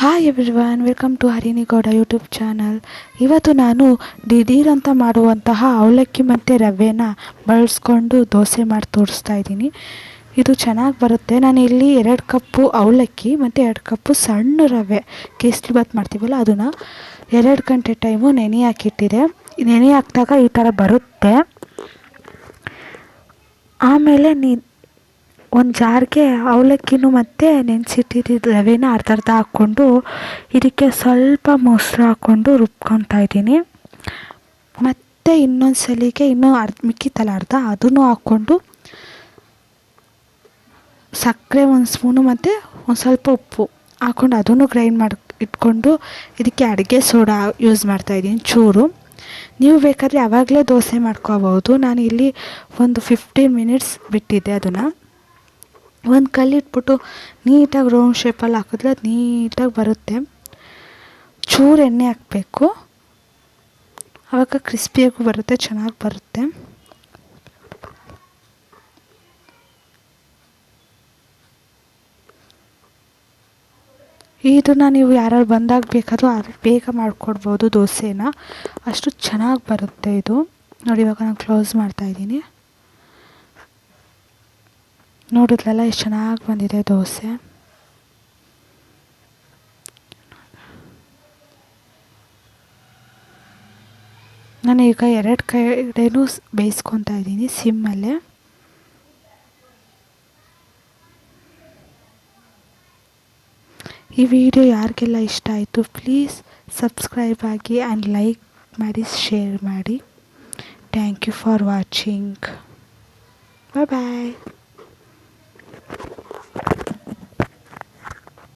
Hi everyone, welcome to ಹರಿಣಿಗೌಡ YouTube channel. ಇವತ್ತು ನಾನು ದಿಢೀರ್ ಅಂತ ಮಾಡುವಂತಹ ಅವಲಕ್ಕಿ ಮತ್ತು ರವೆನ ಬಳಸ್ಕೊಂಡು ದೋಸೆ ಮಾಡಿ ತೋರಿಸ್ತಾ ಇದ್ದೀನಿ. ಇದು ಚೆನ್ನಾಗಿ ಬರುತ್ತೆ. ನಾನು ಇಲ್ಲಿ 2 ಕಪ್ಪು ಅವಲಕ್ಕಿ ಮತ್ತು 2 ಕಪ್ಪು ಸಣ್ಣ ರವೆ ಕೇಸರಿಬಾತ್ ಮಾಡ್ತೀವಲ್ಲ ಅದನ್ನು 2 ಗಂಟೆ ಟೈಮು ನೆನೆ ಹಾಕಿಟ್ಟಿದೆ. ನೆನೆ ಹಾಕಿದಾಗ ಈ ಥರ ಬರುತ್ತೆ. ಆಮೇಲೆ ಒಂದು ಜಾರ್ಗೆ ಅವಲಕ್ಕಿನೂ ಮತ್ತು ನೆನೆಸಿಟ್ಟಿದ್ದ ರವೆನ ಅರ್ಧ ಹಾಕ್ಕೊಂಡು ಇದಕ್ಕೆ ಸ್ವಲ್ಪ ಮೊಸರು ಹಾಕ್ಕೊಂಡು ರುಬ್ಕೊತಾ ಇದ್ದೀನಿ. ಮತ್ತು ಇನ್ನೊಂದು ಸಲಿಗೆ ಇನ್ನೂ ಮಿಕ್ಕಿತ್ತಲ್ಲ ಅರ್ಧ ಅದನ್ನು ಹಾಕ್ಕೊಂಡು ಸಕ್ಕರೆ 1 ಸ್ಪೂನು ಮತ್ತು ಒಂದು ಸ್ವಲ್ಪ ಉಪ್ಪು ಹಾಕ್ಕೊಂಡು ಅದನ್ನು ಗ್ರೈಂಡ್ ಮಾಡಿ ಇಟ್ಕೊಂಡು ಇದಕ್ಕೆ ಅಡುಗೆ ಸೋಡಾ ಯೂಸ್ ಮಾಡ್ತಾಯಿದ್ದೀನಿ ಚೂರು. ನೀವು ಬೇಕಾದರೆ ಆವಾಗಲೇ ದೋಸೆ ಮಾಡ್ಕೋಬೋದು. ನಾನು ಇಲ್ಲಿ ಒಂದು 15 ಮಿನಿಟ್ಸ್ ಬಿಟ್ಟಿದ್ದೆ. ಅದನ್ನು ಒಂದು ಕಲ್ಲಿಟ್ಬಿಟ್ಟು ನೀಟಾಗಿ ರೌಂಡ್ ಶೇಪಲ್ಲಿ ಹಾಕಿದ್ರೆ ಅದು ನೀಟಾಗಿ ಬರುತ್ತೆ. ಚೂರು ಎಣ್ಣೆ ಹಾಕಬೇಕು, ಆವಾಗ ಕ್ರಿಸ್ಪಿಯಾಗೂ ಬರುತ್ತೆ, ಚೆನ್ನಾಗಿ ಬರುತ್ತೆ. ಇದನ್ನು ನೀವು ಯಾರು ಬಂದಾಗ ಬೇಕಾದರೂ ಅದು ಬೇಗ ಮಾಡಿಕೊಡ್ಬೋದು ದೋಸೆನ, ಅಷ್ಟು ಚೆನ್ನಾಗಿ ಬರುತ್ತೆ ಇದು. ನೋಡಿ, ಇವಾಗ ನಾನು ಕ್ಲೋಸ್ ಮಾಡ್ತಾಯಿದ್ದೀನಿ. ನೋಡಿದ್ರಲ್ಲ ಎಷ್ಟು ಚೆನ್ನಾಗಿ ಬಂದಿದೆ ದೋಸೆ. ನಾನು ಈಗ 2 ಕಡೆನೂ ಬೇಯಿಸ್ಕೊತಾ ಇದ್ದೀನಿ ಸಿಮ್ಮಲ್ಲೇ. ಈ ವಿಡಿಯೋ ಯಾರಿಗೆಲ್ಲ ಇಷ್ಟ ಆಯಿತು ಪ್ಲೀಸ್ ಸಬ್ಸ್ಕ್ರೈಬ್ ಆಗಿ ಆ್ಯಂಡ್ ಲೈಕ್ ಮಾಡಿ, ಶೇರ್ ಮಾಡಿ. Thank you for watching. Bye.